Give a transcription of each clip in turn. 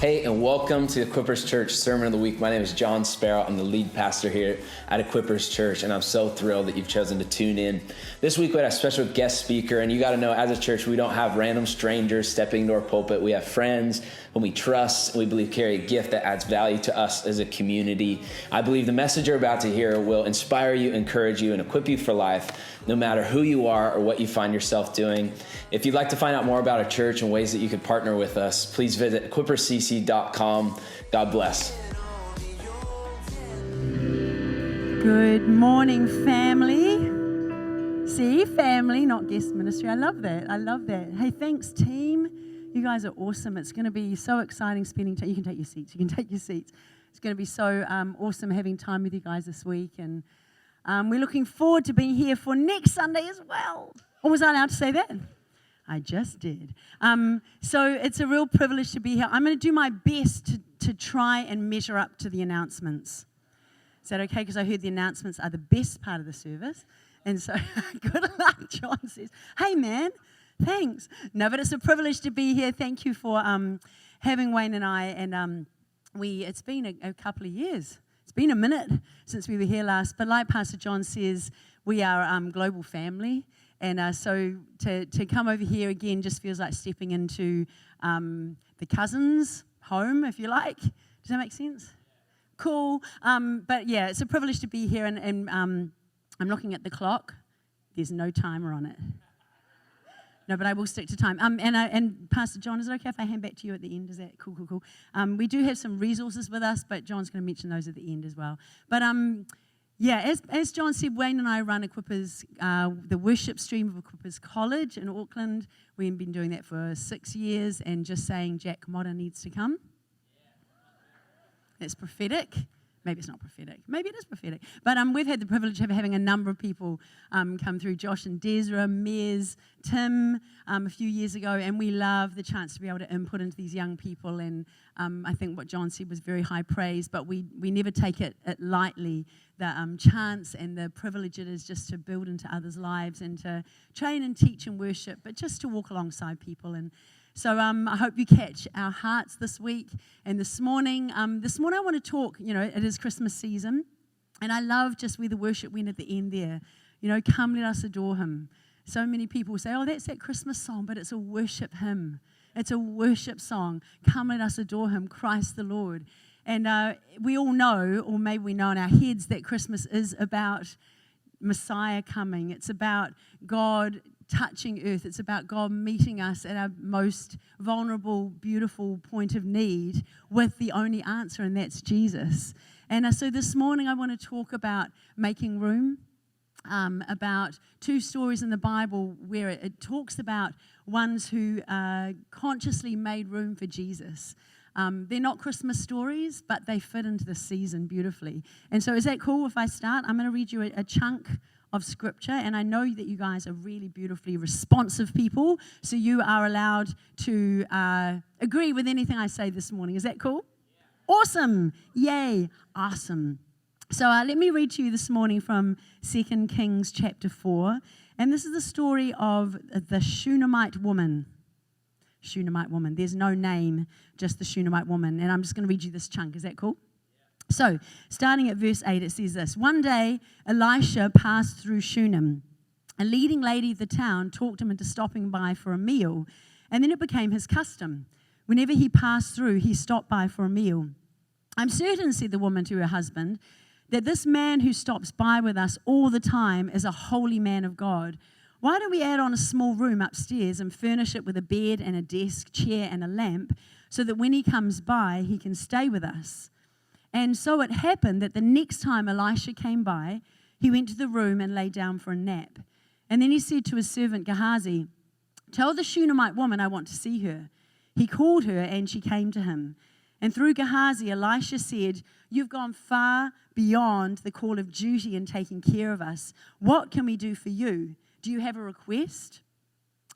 Hey, and welcome to Equippers Church Sermon of the Week. My name is John Sparrow. I'm the lead pastor here at Equippers Church, and I'm so thrilled that you've chosen to tune in. This week we had a special guest speaker, and you got to know, as a church, we don't have random strangers stepping into our pulpit. We have friends whom we trust, and we believe carry a gift that adds value to us as a community. I believe the message you're about to hear will inspire you, encourage you, and equip you for life, no matter who you are or what you find yourself doing. If you'd like to find out more about our church and ways that you could partner with us, please visit equipperscc.com. God bless. Good morning, family. See, family, not guest ministry. I love that. I love that. Hey, thanks, team. You guys are awesome. It's going to be so exciting spending time. You can take your seats. It's going to be so awesome having time with you guys this week. And we're looking forward to being here for next Sunday as well. Or was I allowed to say that? I just did. So it's a real privilege to be here. I'm going to do my best to try and measure up to the announcements. Is that okay? Because I heard the announcements are the best part of the service. And so, good luck, John says. Hey, man, thanks. No, but it's a privilege to be here. Thank you for having Wayne and I. And it's been a couple of years. It's been a minute since we were here last. But like Pastor John says, we are global family. And so to come over here again just feels like stepping into the cousins' home, if you like. Does that make sense? Cool. But yeah, it's a privilege to be here. And I'm looking at the clock. There's no timer on it. No, but I will stick to time. And Pastor John, is it okay if I hand back to you at the end? Is that cool? We do have some resources with us, but John's going to mention those at the end as well. But yeah, as John said, Wayne and I run Equippers, the worship stream of Equippers College in Auckland. We've been doing that for 6 years and just saying Jack Motta needs to come. It's prophetic. Maybe it's not prophetic. Maybe it is prophetic. But we've had the privilege of having a number of people come through, Josh and Desra, Mez, Tim, a few years ago, and we love the chance to be able to input into these young people. And I think what John said was very high praise, but we never take it lightly, the chance and the privilege it is just to build into others' lives and to train and teach and worship, but just to walk alongside people. And so I hope you catch our hearts this week and this morning. I want to talk, it is Christmas season, and I love just where the worship went at the end there. Come let us adore him. So many people say, oh, that's that Christmas song, but it's a worship hymn. It's a worship song. Come let us adore him, Christ the Lord. And we all know, or maybe we know in our heads, that Christmas is about Messiah coming. It's about God touching earth. It's about God meeting us at our most vulnerable, beautiful point of need with the only answer, and that's Jesus. And so this morning I want to talk about making room, about two stories in the Bible where it talks about ones who consciously made room for Jesus. They're not Christmas stories, but they fit into the season beautifully. And so is that cool if I start? I'm going to read you a chunk of scripture, and I know that you guys are really beautifully responsive people, so you are allowed to agree with anything I say this morning. Is that cool? Yeah. Awesome. Yay. Awesome. So let me read to you this morning from 2 Kings chapter 4, and this is the story of the Shunammite woman. Shunammite woman. There's no name, just the Shunammite woman, and I'm just going to read you this chunk. Is that cool? So, starting at verse 8, it says this. One day, Elisha passed through Shunem. A leading lady of the town talked him into stopping by for a meal, and then it became his custom. Whenever he passed through, he stopped by for a meal. I'm certain, said the woman to her husband, that this man who stops by with us all the time is a holy man of God. Why don't we add on a small room upstairs and furnish it with a bed and a desk, chair, and a lamp, so that when he comes by, he can stay with us? And so it happened that the next time Elisha came by, he went to the room and lay down for a nap. And then he said to his servant Gehazi, tell the Shunammite woman I want to see her. He called her and she came to him. And through Gehazi, Elisha said, you've gone far beyond the call of duty in taking care of us. What can we do for you? Do you have a request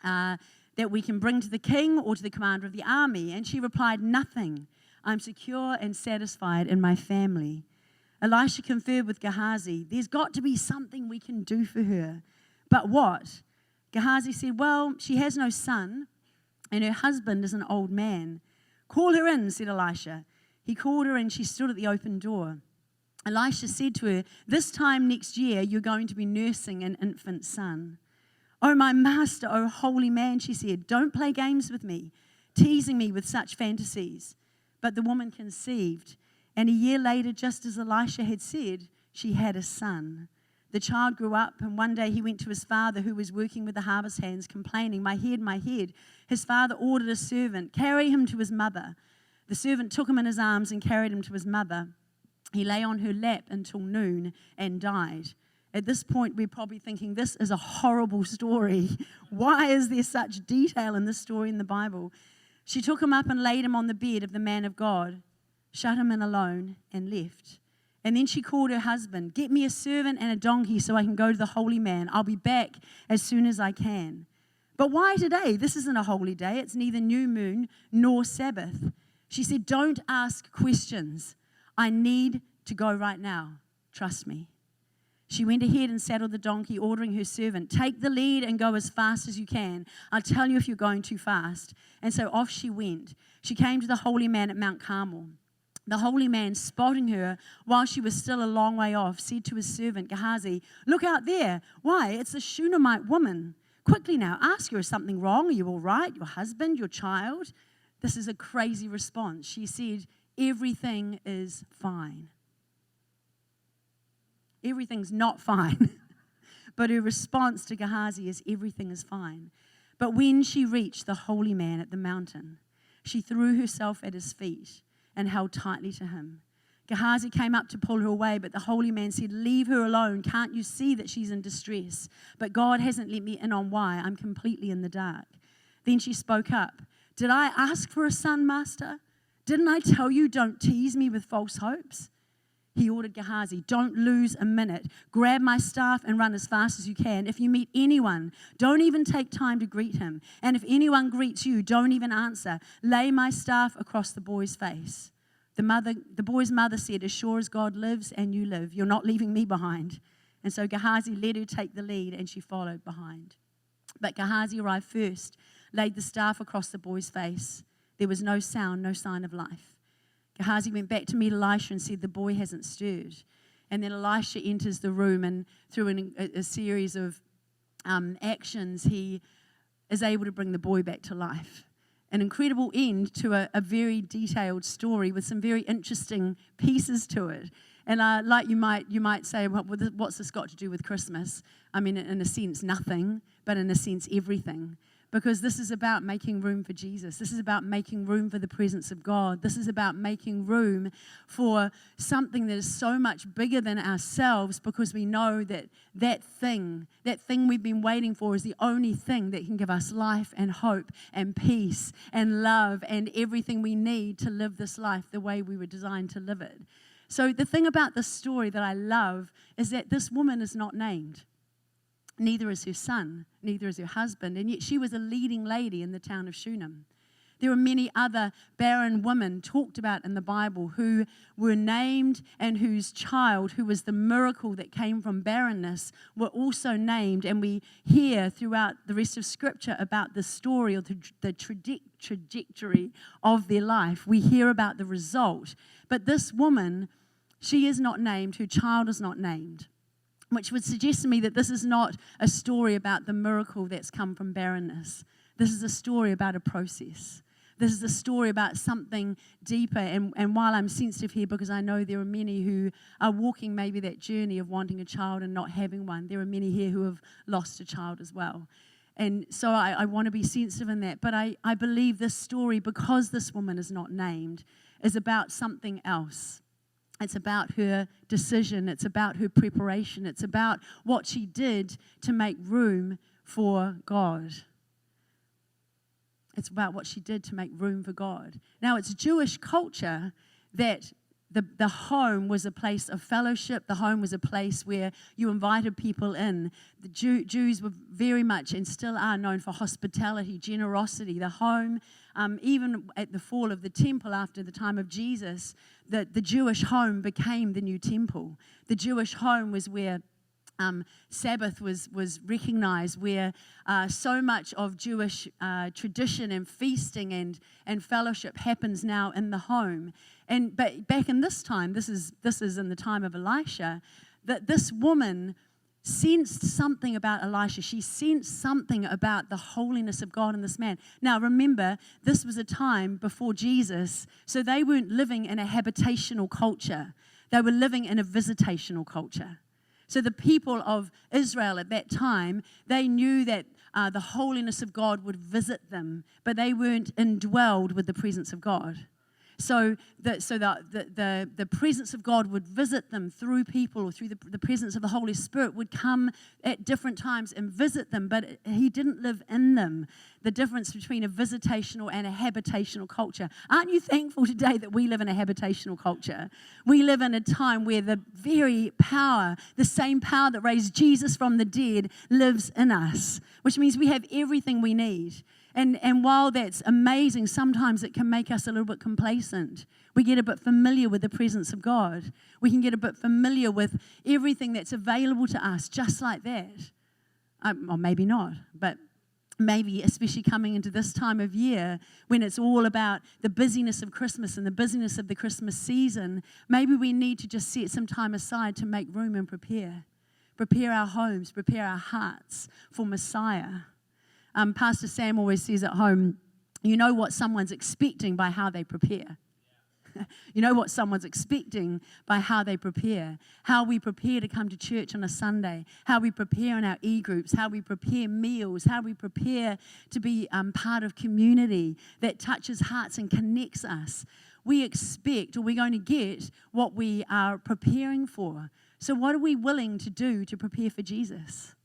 that we can bring to the king or to the commander of the army? And she replied, nothing. I'm secure and satisfied in my family. Elisha conferred with Gehazi, there's got to be something we can do for her. But what? Gehazi said, well, she has no son, and her husband is an old man. "Call her in," said Elisha. He called her in. She stood at the open door. Elisha said to her, "This time next year, you're going to be nursing an infant son." "Oh, my master, oh, holy man," she said, "don't play games with me, teasing me with such fantasies." But the woman conceived, and a year later, just as Elisha had said, she had a son. The child grew up, and one day he went to his father, who was working with the harvest hands, complaining, "My head, my head." His father ordered a servant, "Carry him to his mother." The servant took him in his arms and carried him to his mother. He lay on her lap until noon and died. At this point, we're probably thinking, this is a horrible story. Why is there such detail in this story in the Bible? She took him up and laid him on the bed of the man of God, shut him in alone, and left. And then she called her husband, "Get me a servant and a donkey so I can go to the holy man. I'll be back as soon as I can." "But why today? This isn't a holy day. It's neither new moon nor Sabbath." She said, "Don't ask questions. I need to go right now. Trust me." She went ahead and saddled the donkey, ordering her servant, "Take the lead and go as fast as you can. I'll tell you if you're going too fast." And so off she went. She came to the holy man at Mount Carmel. The holy man, spotting her while she was still a long way off, said to his servant Gehazi, "Look out there. Why? It's the Shunammite woman. Quickly now, ask her, is something wrong? Are you all right? Your husband, your child?" This is a crazy response. She said, "Everything is fine." Everything's not fine. But her response to Gehazi is, "Everything is fine." But when she reached the holy man at the mountain, she threw herself at his feet and held tightly to him. Gehazi came up to pull her away, but the holy man said, "Leave her alone. Can't you see that she's in distress? But God hasn't let me in on why. I'm completely in the dark." Then she spoke up. "Did I ask for a son, master? Didn't I tell you don't tease me with false hopes?" He ordered Gehazi, "Don't lose a minute. Grab my staff and run as fast as you can. If you meet anyone, don't even take time to greet him. And if anyone greets you, don't even answer. Lay my staff across the boy's face." The boy's mother said, "As sure as God lives and you live, you're not leaving me behind." And so Gehazi let her take the lead, and she followed behind. But Gehazi arrived first, laid the staff across the boy's face. There was no sound, no sign of life. Gehazi went back to meet Elisha and said, "The boy hasn't stirred." And then Elisha enters the room, and through a series of actions, he is able to bring the boy back to life. An incredible end to a very detailed story with some very interesting pieces to it. And like you might say, well, what's this got to do with Christmas? I mean, in a sense, nothing, but in a sense, everything. Because this is about making room for Jesus. This is about making room for the presence of God. This is about making room for something that is so much bigger than ourselves, because we know that thing we've been waiting for is the only thing that can give us life and hope and peace and love and everything we need to live this life the way we were designed to live it. So the thing about this story that I love is that this woman is not named. Neither is her son, neither is her husband, and yet she was a leading lady in the town of Shunem. There are many other barren women talked about in the Bible who were named, and whose child, who was the miracle that came from barrenness, were also named. And we hear throughout the rest of Scripture about the story or the trajectory of their life. We hear about the result. But this woman, she is not named, her child is not named, which would suggest to me that this is not a story about the miracle that's come from barrenness. This is a story about a process. This is a story about something deeper. And while I'm sensitive here, because I know there are many who are walking maybe that journey of wanting a child and not having one, there are many here who have lost a child as well. And so I want to be sensitive in that. But I believe this story, because this woman is not named, is about something else. It's about her decision. It's about her preparation. It's about what she did to make room for God. It's about what she did to make room for God. Now, it's Jewish culture that the home was a place of fellowship. The home was a place where you invited people in. The Jews were very much, and still are, known for hospitality, generosity. The home, even at the fall of the temple after the time of Jesus, the Jewish home became the new temple. The Jewish home was where Sabbath was recognized, where so much of Jewish tradition and feasting and fellowship happens now in the home. But back in this time, this is in the time of Elisha, that this woman sensed something about Elisha. She sensed something about the holiness of God in this man. Now remember, this was a time before Jesus, so they weren't living in a habitational culture. They were living in a visitational culture. So the people of Israel at that time, they knew that the holiness of God would visit them, but they weren't indwelled with the presence of God. So the presence of God would visit them through people, or through the presence of the Holy Spirit would come at different times and visit them, but he didn't live in them. The difference between a visitational and a habitational culture. Aren't you thankful today that we live in a habitational culture? We live in a time where the very power, the same power that raised Jesus from the dead, lives in us, which means we have everything we need. And while that's amazing, sometimes it can make us a little bit complacent. We get a bit familiar with the presence of God. We can get a bit familiar with everything that's available to us just like that. Or maybe not, but maybe especially coming into this time of year when it's all about the busyness of Christmas and the busyness of the Christmas season, maybe we need to just set some time aside to make room and prepare. Prepare our homes, prepare our hearts for Messiah. Pastor Sam always says at home, you know what someone's expecting by how they prepare. You know what someone's expecting by how they prepare. How we prepare to come to church on a Sunday. How we prepare in our e-groups. How we prepare meals. How we prepare to be part of community that touches hearts and connects us. We expect, or we're going to get, what we are preparing for. So what are we willing to do to prepare for Jesus?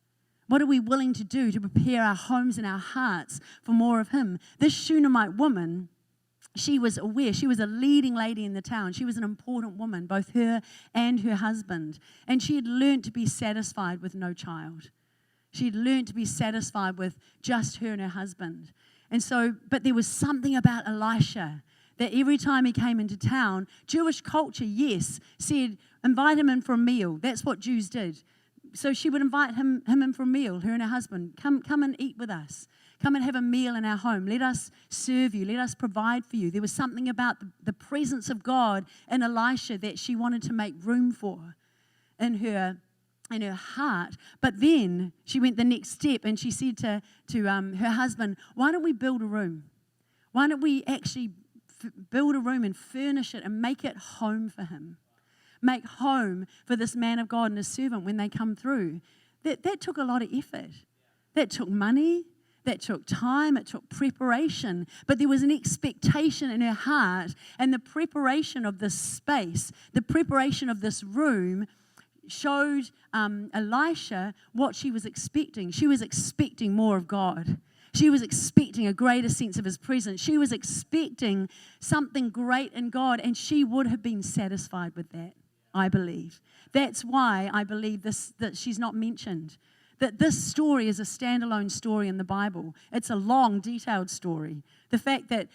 What are we willing to do to prepare our homes and our hearts for more of him? This Shunammite woman, she was aware. She was a leading lady in the town. She was an important woman, both her and her husband. And she had learned to be satisfied with no child. She had learned to be satisfied with just her and her husband. And so, but there was something about Elisha that every time he came into town, Jewish culture, yes, said, invite him in for a meal. That's what Jews did. So she would invite him in for a meal, her and her husband. Come and eat with us. Come and have a meal in our home. Let us serve you. Let us provide for you. There was something about the presence of God in Elisha that she wanted to make room for in her heart. But then she went the next step and she said to her husband, why don't we build a room? Why don't we actually build a room and furnish it and make it home for him? Make home for this man of God and his servant when they come through. That took a lot of effort. That took money. That took time. It took preparation. But there was an expectation in her heart, and the preparation of this space, the preparation of this room showed Elisha what she was expecting. She was expecting more of God. She was expecting a greater sense of his presence. She was expecting something great in God, and she would have been satisfied with that. I believe. That's why I believe that she's not mentioned. That this story is a standalone story in the Bible. It's a long, detailed story. The fact that,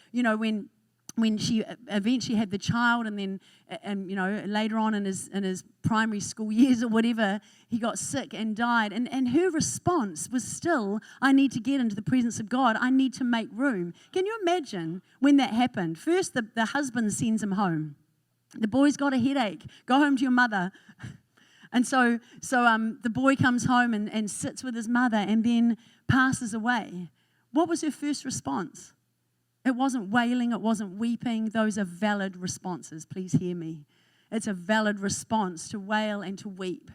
when she eventually had the child and later on in his primary school years or whatever, he got sick and died. And her response was still, I need to get into the presence of God. I need to make room. Can you imagine when that happened? First, the husband sends him home. The boy's got a headache. Go home to your mother. And so the boy comes home and sits with his mother and then passes away. What was her first response? It wasn't wailing. It wasn't weeping. Those are valid responses. Please hear me. It's a valid response to wail and to weep.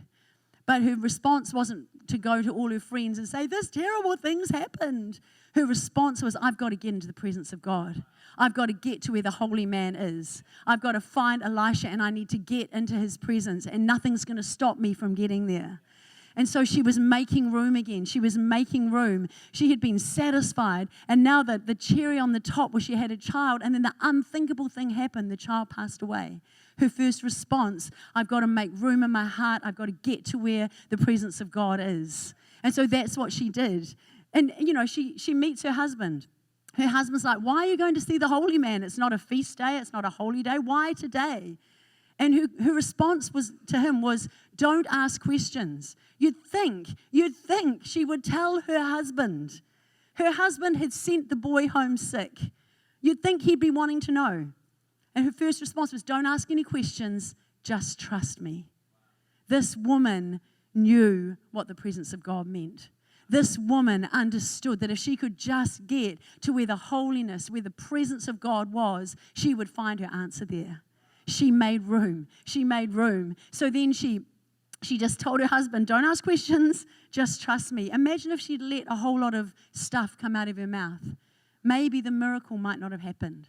But her response wasn't to go to all her friends and say, this terrible thing's happened. Her response was, I've got to get into the presence of God. I've got to get to where the holy man is. I've got to find Elisha and I need to get into his presence and nothing's going to stop me from getting there. And so she was making room again. She was making room. She had been satisfied. And now the cherry on the top was she had a child. And then the unthinkable thing happened. The child passed away. Her first response, I've got to make room in my heart. I've got to get to where the presence of God is. And so that's what she did. And, she meets her husband. Her husband's like, why are you going to see the holy man? It's not a feast day. It's not a holy day. Why today? And her response to him was, don't ask questions. You'd think she would tell her husband. Her husband had sent the boy home sick. You'd think he'd be wanting to know. And her first response was, don't ask any questions, just trust me. This woman knew what the presence of God meant. This woman understood that if she could just get to where the holiness, where the presence of God was, she would find her answer there. She made room. She made room. So then she just told her husband, don't ask questions, just trust me. Imagine if she'd let a whole lot of stuff come out of her mouth. Maybe the miracle might not have happened.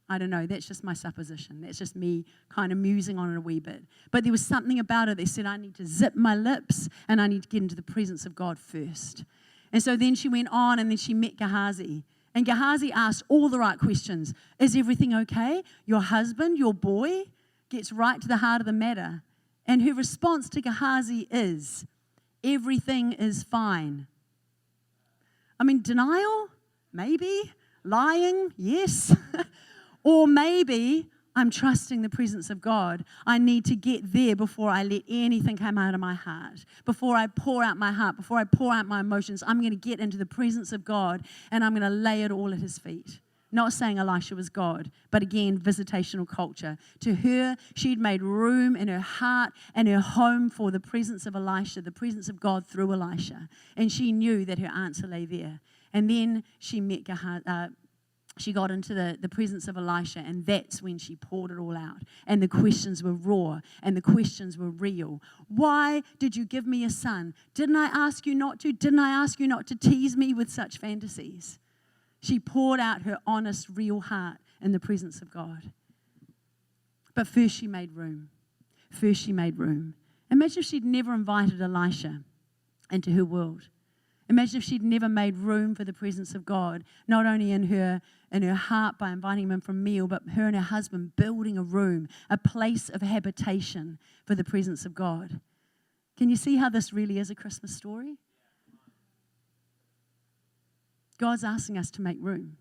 I don't know. That's just my supposition. That's just me kind of musing on it a wee bit. But there was something about it that said, I need to zip my lips and I need to get into the presence of God first. And so then she went on and then she met Gehazi. And Gehazi asked all the right questions. Is everything okay? Your husband, your boy, gets right to the heart of the matter. And her response to Gehazi is, everything is fine. I mean, denial? Maybe. Lying? Yes. Or maybe I'm trusting the presence of God. I need to get there before I let anything come out of my heart. Before I pour out my heart, before I pour out my emotions, I'm going to get into the presence of God and I'm going to lay it all at his feet. Not saying Elisha was God, but again, visitational culture. To her, she'd made room in her heart and her home for the presence of Elisha, the presence of God through Elisha. And she knew that her answer lay there. And then she met Gehazi. She got into the presence of Elisha, and that's when she poured it all out. And the questions were raw, and the questions were real. Why did you give me a son? Didn't I ask you not to? Didn't I ask you not to tease me with such fantasies? She poured out her honest, real heart in the presence of God. But first she made room. First she made room. Imagine if she'd never invited Elisha into her world. Imagine if she'd never made room for the presence of God, not only in her heart by inviting him in for a meal, but her and her husband building a room, a place of habitation for the presence of God. Can you see how this really is a Christmas story? God's asking us to make room.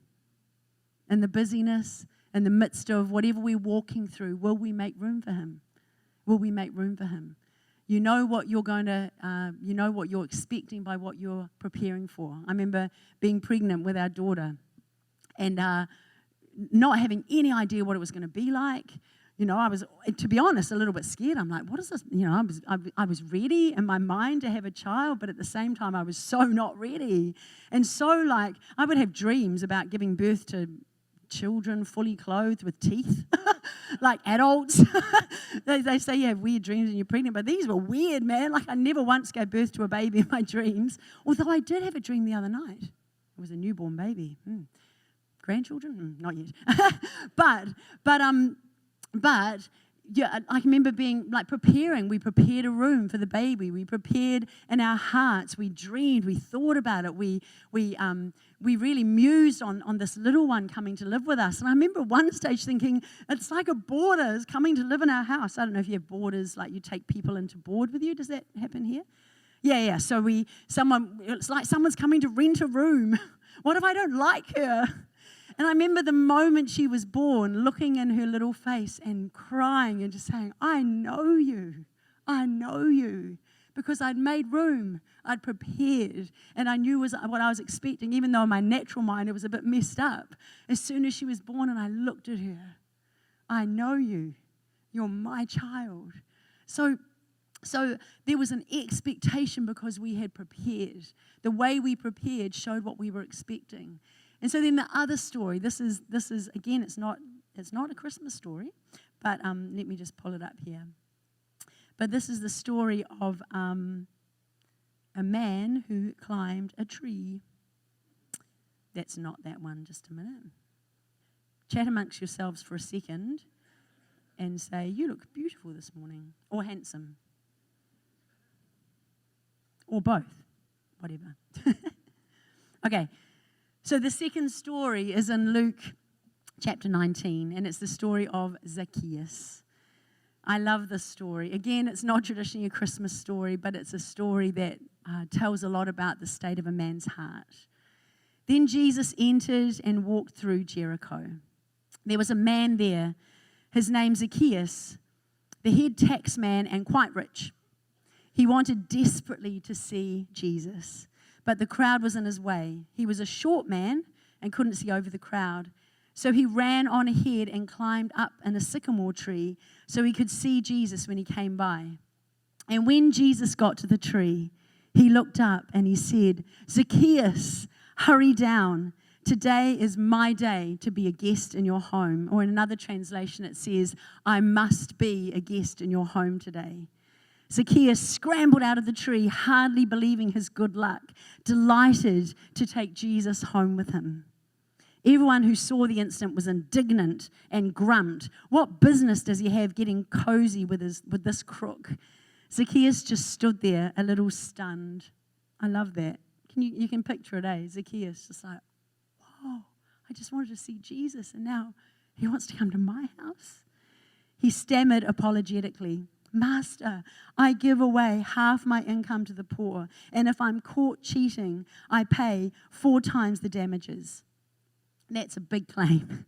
In the busyness, in the midst of whatever we're walking through, will we make room for him? Will we make room for him? You know what you're you know what you're expecting by what you're preparing for. I remember being pregnant with our daughter and not having any idea what it was going to be like. You know, I was, to be honest, a little bit scared. I'm like, what is this? You know, I was ready in my mind to have a child, but at the same time, I was so not ready. And so, like, I would have dreams about giving birth to children fully clothed with teeth, like adults. They say you have weird dreams when you're pregnant, but these were weird, man. Like, I never once gave birth to a baby in my dreams, although I did have a dream the other night. It was a newborn baby. Grandchildren? Not yet. But yeah, I remember being like preparing. We prepared a room for the baby. We prepared in our hearts. We dreamed. We thought about it. We really mused on this little one coming to live with us. And I remember one stage thinking, it's like a boarder is coming to live in our house. I don't know if you have boarders, like you take people into board with you. Does that happen here? Yeah. So it's like someone's coming to rent a room. What if I don't like her? And I remember the moment she was born, looking in her little face and crying and just saying, I know you. Because I'd made room, I'd prepared, and I knew what I was expecting, even though in my natural mind it was a bit messed up. As soon as she was born and I looked at her, I know you. You're my child. So there was an expectation because we had prepared. The way we prepared showed what we were expecting. And so then the other story, this is again, it's not a Christmas story, but let me just pull it up here. But this is the story of a man who climbed a tree. That's not that one, just a minute. Chat amongst yourselves for a second and say, you look beautiful this morning, or handsome, or both, whatever. Okay. So the second story is in Luke chapter 19, and it's the story of Zacchaeus. I love this story. Again, it's not traditionally a Christmas story, but it's a story that tells a lot about the state of a man's heart. Then Jesus entered and walked through Jericho. There was a man there, his name Zacchaeus. the head tax man and quite rich. He wanted desperately to see Jesus, but the crowd was in his way. He was a short man and couldn't see over the crowd. So he ran on ahead and climbed up in a sycamore tree so he could see Jesus when he came by. And when Jesus got to the tree, he looked up and he said, "Zacchaeus, hurry down. Today is my day to be a guest in your home." Or in another translation it says, "I must be a guest in your home today." Zacchaeus scrambled out of the tree, hardly believing his good luck, delighted to take Jesus home with him. Everyone who saw the incident was indignant and grumped. What business does he have getting cozy with this crook? Zacchaeus just stood there, a little stunned. I love that. You can picture it, eh? Zacchaeus just like, whoa, I just wanted to see Jesus, and now he wants to come to my house. He stammered apologetically, "Master, I give away half my income to the poor, and if I'm caught cheating, I pay 4 times the damages." That's a big claim.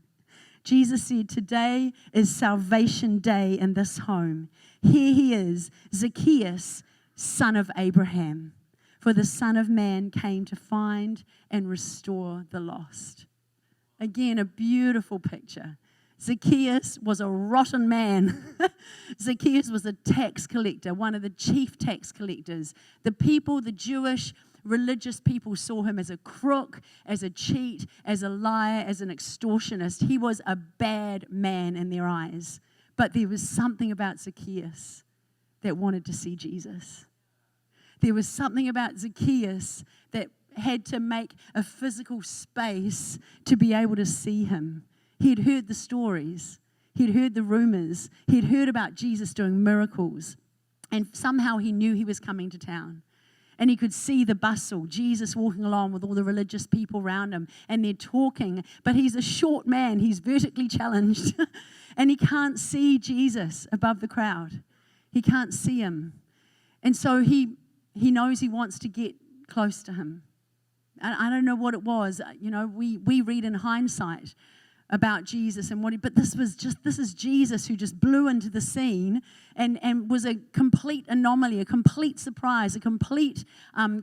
Jesus said, "Today is salvation day in this home. Here he is, Zacchaeus, son of Abraham. For the Son of Man came to find and restore the lost." Again, a beautiful picture. Zacchaeus was a rotten man. Zacchaeus was a tax collector, one of the chief tax collectors. The Jewish religious people saw him as a crook, as a cheat, as a liar, as an extortionist. He was a bad man in their eyes. But there was something about Zacchaeus that wanted to see Jesus. There was something about Zacchaeus that had to make a physical space to be able to see him. He'd heard the stories. He'd heard the rumors. He'd heard about Jesus doing miracles. And somehow he knew he was coming to town. And he could see the bustle, Jesus walking along with all the religious people around him, and they're talking. But he's a short man. He's vertically challenged. And he can't see Jesus above the crowd. He can't see him. And so he knows he wants to get close to him. I don't know what it was. You know, we read in hindsight about Jesus and but this is Jesus who just blew into the scene and was a complete anomaly, a complete surprise, a complete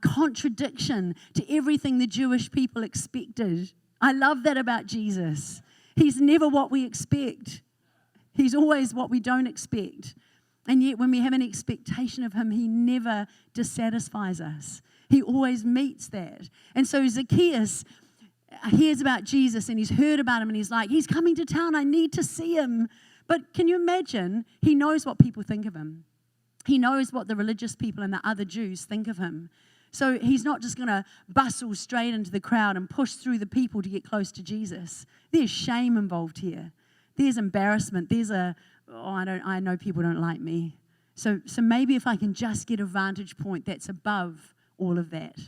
contradiction to everything the Jewish people expected. I love that about Jesus. He's never what we expect. He's always what we don't expect. And yet when we have an expectation of him, he never dissatisfies us. He always meets that. And so Zacchaeus hears about Jesus and he's heard about him and he's like, "He's coming to town, I need to see him." But can you imagine? He knows what people think of him. He knows what the religious people and the other Jews think of him. So he's not just going to bustle straight into the crowd and push through the people to get close to Jesus. There's shame involved here. There's embarrassment. There's I know people don't like me. So maybe if I can just get a vantage point that's above all of that.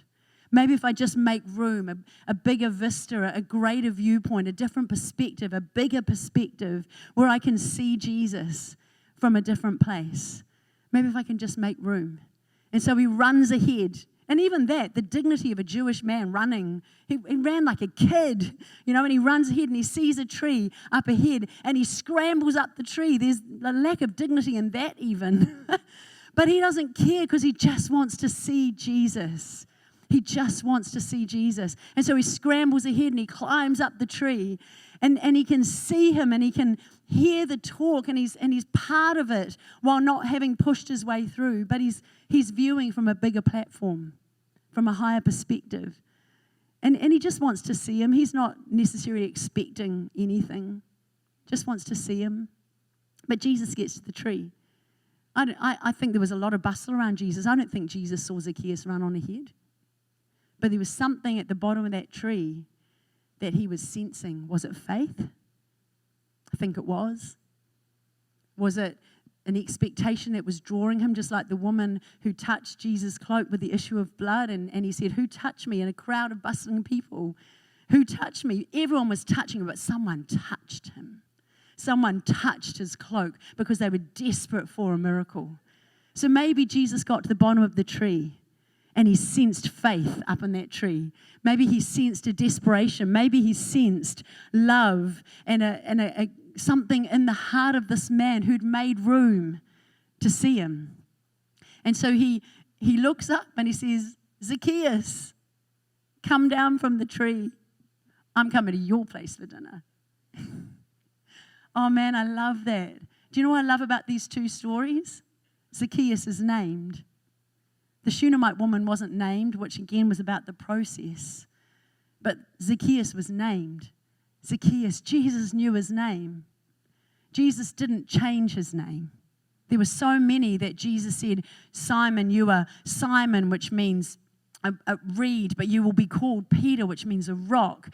Maybe if I just make room, a bigger vista, a greater viewpoint, a different perspective, a bigger perspective where I can see Jesus from a different place. Maybe if I can just make room. And so he runs ahead. And even that, the dignity of a Jewish man running, he ran like a kid, and he runs ahead and he sees a tree up ahead and he scrambles up the tree. There's a lack of dignity in that even. But he doesn't care because he just wants to see Jesus. He just wants to see Jesus. And so he scrambles ahead and he climbs up the tree and he can see him and he can hear the talk and he's part of it while not having pushed his way through. But he's viewing from a bigger platform, from a higher perspective. And he just wants to see him. He's not necessarily expecting anything, just wants to see him. But Jesus gets to the tree. I think there was a lot of bustle around Jesus. I don't think Jesus saw Zacchaeus run on ahead. But there was something at the bottom of that tree that he was sensing. Was it faith? I think it was. Was it an expectation that was drawing him, just like the woman who touched Jesus' cloak with the issue of blood? And he said, "Who touched me?" In a crowd of bustling people. Who touched me? Everyone was touching him, but someone touched him. Someone touched his cloak because they were desperate for a miracle. So maybe Jesus got to the bottom of the tree and he sensed faith up in that tree. Maybe he sensed a desperation. Maybe he sensed love and something in the heart of this man who'd made room to see him. And so he looks up and he says, Zacchaeus, come down from the tree. I'm coming to your place for dinner. Oh man, I love that. Do you know what I love about these two stories? Zacchaeus is named. The Shunammite woman wasn't named, which again was about the process. But Zacchaeus was named. Zacchaeus, Jesus knew his name. Jesus didn't change his name. There were so many that Jesus said, Simon, you are Simon, which means a reed, but you will be called Peter, which means a rock.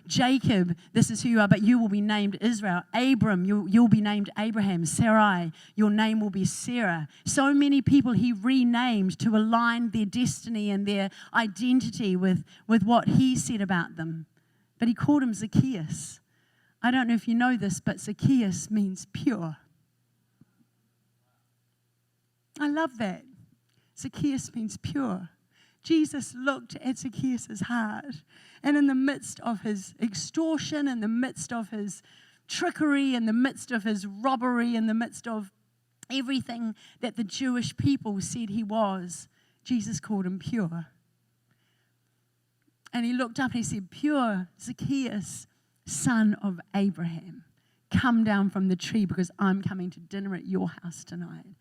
Jacob, this is who you are, but you will be named Israel. Abram, you'll be named Abraham. Sarai, your name will be Sarah. So many people he renamed to align their destiny and their identity with what he said about them. But he called him Zacchaeus. I don't know if you know this, but Zacchaeus means pure. I love that. Zacchaeus means pure. Jesus looked at Zacchaeus' heart, and in the midst of his extortion, in the midst of his trickery, in the midst of his robbery, in the midst of everything that the Jewish people said he was, Jesus called him pure. And he looked up and he said, pure Zacchaeus, son of Abraham, come down from the tree because I'm coming to dinner at your house tonight.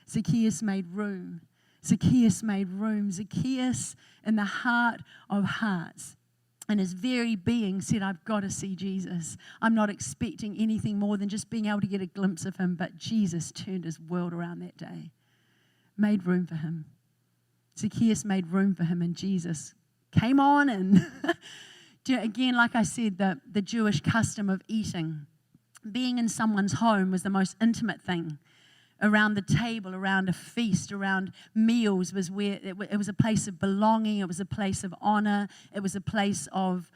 Zacchaeus made room. Zacchaeus made room. Zacchaeus, in the heart of hearts, in his very being, said, I've got to see Jesus. I'm not expecting anything more than just being able to get a glimpse of him. But Jesus turned his world around that day, made room for him. Zacchaeus made room for him, and Jesus came on. And again, like I said, the Jewish custom of eating, being in someone's home was the most intimate thing. Around the table, around a feast, around meals was where it was a place of belonging. It was a place of honor. It was a place of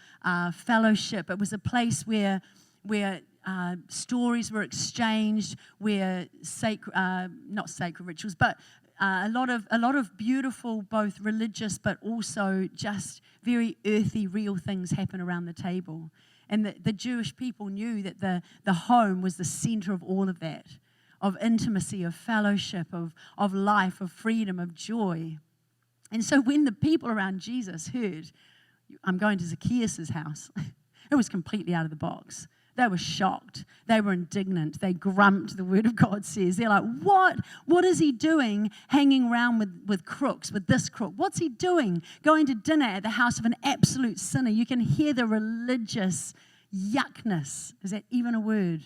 fellowship. It was a place where stories were exchanged, where not sacred rituals, but a lot of beautiful, both religious but also just very earthy, real things happen around the table. And the Jewish people knew that the home was the center of all of that. Of intimacy, of fellowship, of life, of freedom, of joy. And so when the people around Jesus heard, I'm going to Zacchaeus' house, it was completely out of the box. They were shocked. They were indignant. They grumped, the word of God says. They're like, what? What is he doing hanging around with crooks, with this crook? What's he doing going to dinner at the house of an absolute sinner? You can hear the religious yuckness. Is that even a word?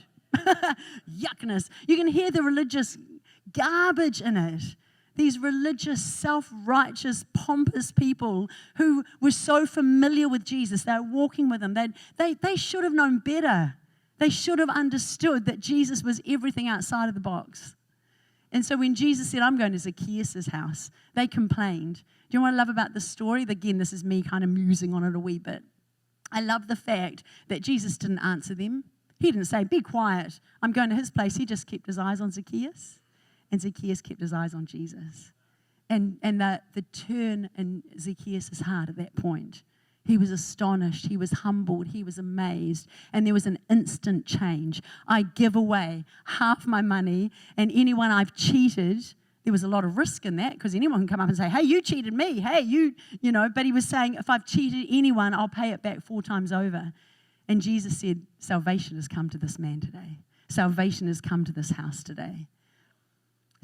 Yuckness. You can hear the religious garbage in it. These religious, self-righteous, pompous people who were so familiar with Jesus. They were walking with him. They should have known better. They should have understood that Jesus was everything outside of the box. And so when Jesus said, I'm going to Zacchaeus' house, they complained. Do you know what I love about this story? Again, this is me kind of musing on it a wee bit. I love the fact that Jesus didn't answer them. He didn't say, be quiet, I'm going to his place. He just kept his eyes on Zacchaeus, and Zacchaeus kept his eyes on Jesus. And the turn in Zacchaeus' heart at that point, he was astonished, he was humbled, he was amazed, and there was an instant change. I give away half my money, and anyone I've cheated, there was a lot of risk in that because anyone can come up and say, hey, you cheated me, hey, you know, but he was saying, if I've cheated anyone, I'll pay it back 4 times over. And Jesus said, salvation has come to this man today. Salvation has come to this house today.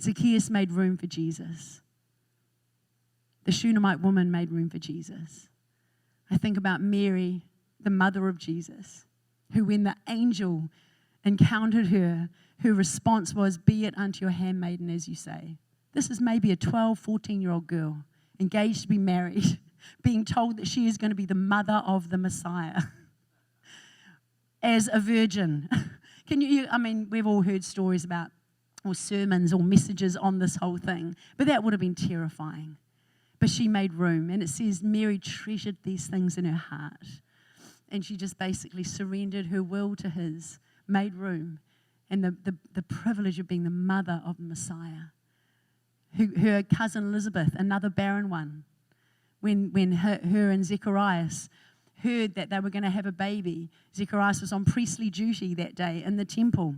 Zacchaeus made room for Jesus. The Shunammite woman made room for Jesus. I think about Mary, the mother of Jesus, who when the angel encountered her, her response was, be it unto your handmaiden as you say. This is maybe a 12, 14-year-old girl, engaged to be married, being told that she is going to be the mother of the Messiah. As a virgin. We've all heard stories about, or sermons or messages on this whole thing, but that would have been terrifying. But she made room, and it says Mary treasured these things in her heart, and she just basically surrendered her will to his, made room, and the privilege of being the mother of the Messiah. Her cousin Elizabeth, another barren one, when her and Zacchaeus heard that they were going to have a baby. Zacchaeus was on priestly duty that day in the temple.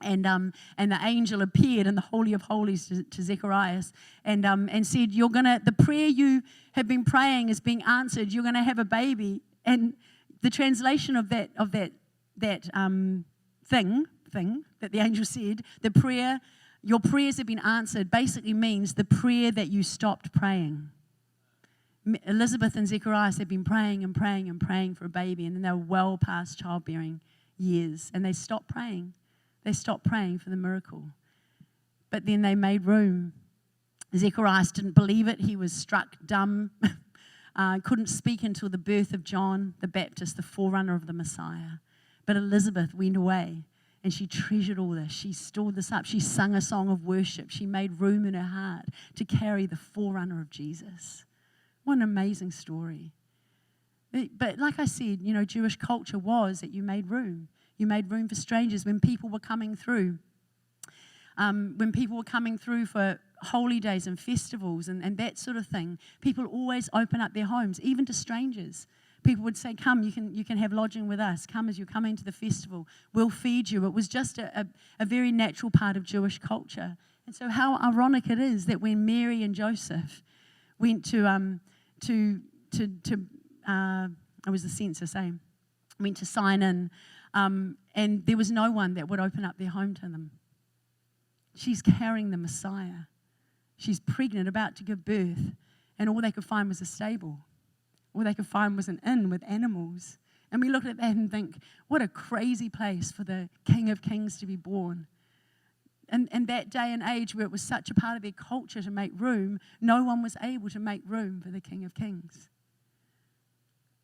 And the angel appeared in the Holy of Holies to Zacchaeus and said, the prayer you have been praying is being answered. You're going to have a baby. And the translation of that thing that the angel said, your prayers have been answered, basically means the prayer that you stopped praying. Elizabeth and Zacchaeus had been praying and praying and praying for a baby, and then they were well past childbearing years, and they stopped praying. They stopped praying for the miracle. But then they made room. Zacchaeus didn't believe it. He was struck dumb, couldn't speak until the birth of John the Baptist, the forerunner of the Messiah. But Elizabeth went away, and she treasured all this. She stored this up. She sung a song of worship. She made room in her heart to carry the forerunner of Jesus. What an amazing story. But like I said, Jewish culture was that you made room. You made room for strangers when people were coming through. When people were coming through for holy days and festivals and that sort of thing, people always open up their homes, even to strangers. People would say, come, you can have lodging with us. Come as you're coming to the festival. We'll feed you. It was just a very natural part of Jewish culture. And so how ironic it is that when Mary and Joseph went it was the census, went to sign in, and there was no one that would open up their home to them. She's carrying the Messiah. She's pregnant, about to give birth, and all they could find was a stable. All they could find was an inn with animals. And we look at that and think, what a crazy place for the King of Kings to be born. And that day and age where it was such a part of their culture to make room, no one was able to make room for the King of Kings.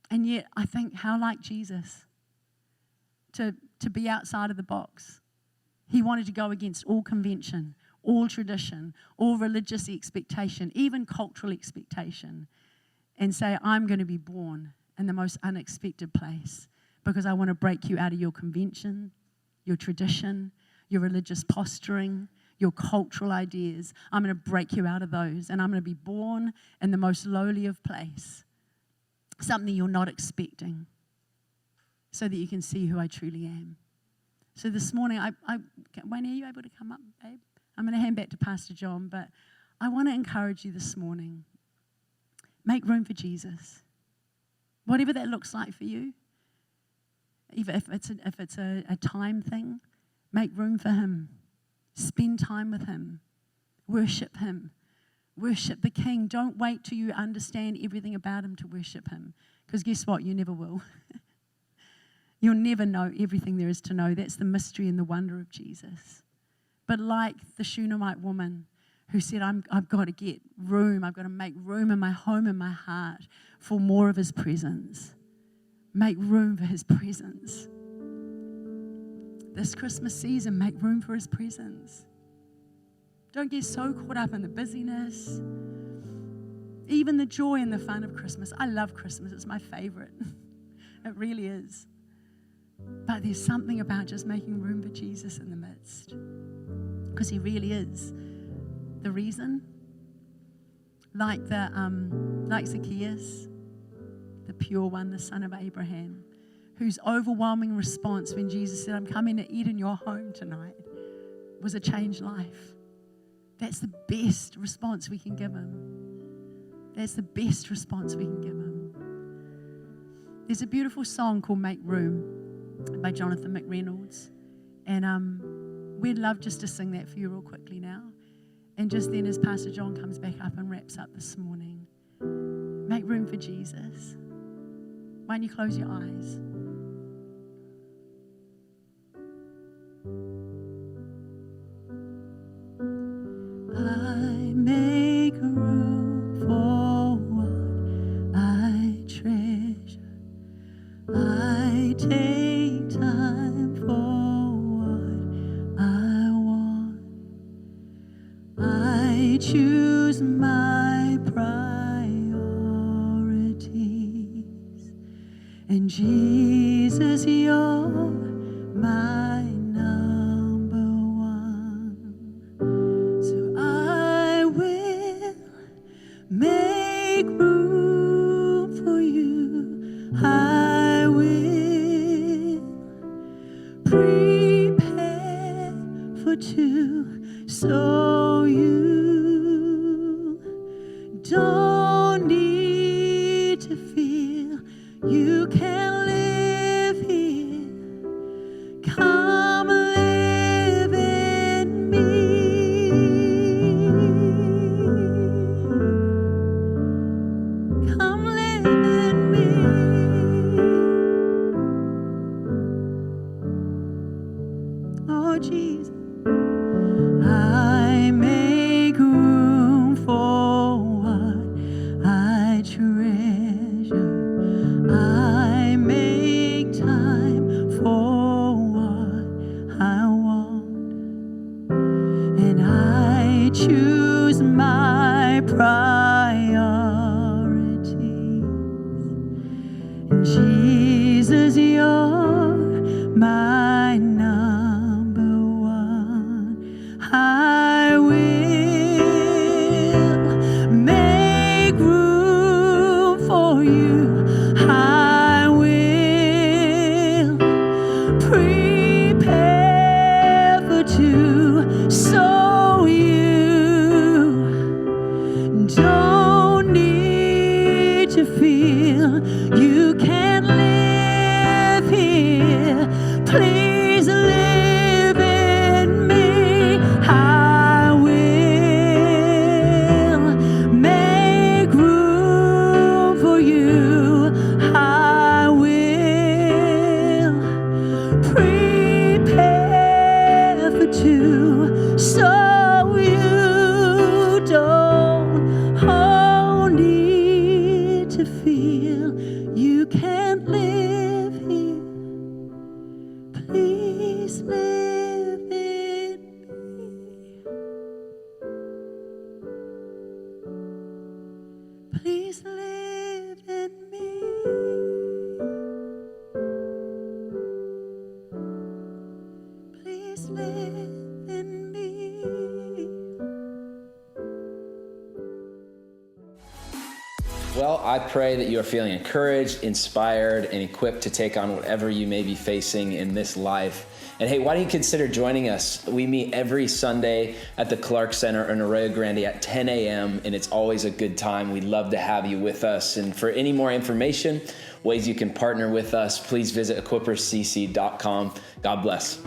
And yet, I think, how like Jesus to be outside of the box. He wanted to go against all convention, all tradition, all religious expectation, even cultural expectation, and say, I'm going to be born in the most unexpected place because I want to break you out of your convention, your tradition, your religious posturing, your cultural ideas. I'm going to break you out of those, and I'm going to be born in the most lowly of place, something you're not expecting, so that you can see who I truly am. So this morning, Wayne, are you able to come up, babe? I'm going to hand back to Pastor John, but I want to encourage you this morning. Make room for Jesus. Whatever that looks like for you, even if it's a time thing, make room for him. Spend time with him. Worship him. Worship the King. Don't wait till you understand everything about him to worship him, because guess what? You never will. You'll never know everything there is to know. That's the mystery and the wonder of Jesus. But like the Shunammite woman who said, I've got to get room. I've got to make room in my home and my heart for more of his presence. Make room for his presence. This Christmas season, make room for his presence. Don't get so caught up in the busyness, even the joy and the fun of Christmas. I love Christmas. It's my favorite. It really is. But there's something about just making room for Jesus in the midst, because he really is the reason. Like Zacchaeus, the pure one, the son of Abraham, whose overwhelming response when Jesus said, I'm coming to eat in your home tonight, was a changed life. That's the best response we can give him. That's the best response we can give him. There's a beautiful song called Make Room by Jonathan Mcreynolds. And we'd love just to sing that for you real quickly now. And just then as Pastor John comes back up and wraps up this morning, make room for Jesus. Why don't you close your eyes? I make room for what I treasure. I take time for what I want. I choose my priorities. And Jesus, you're my number one. So I will make room for you. I will prepare for two, so you don't need to feel you can live here. Come live in me. Come live in me. Oh, Jesus. I make room for what I treasure. I make time for what I want. And I choose my priorities. Jesus, you're my number one. I will make room for you. I will prepare for two, so you don't need to feel you can't live here. Please live in me. I will make room for you. I will prepare for two, so you don't need to feel you can't live here. Please live in me. Please live in me. Please live in me. Well, I pray that you are feeling encouraged, inspired, and equipped to take on whatever you may be facing in this life. And hey, why don't you consider joining us? We meet every Sunday at the Clark Center in Arroyo Grande at 10 a.m., and it's always a good time. We'd love to have you with us. And for any more information, ways you can partner with us, please visit equipperscc.com. God bless.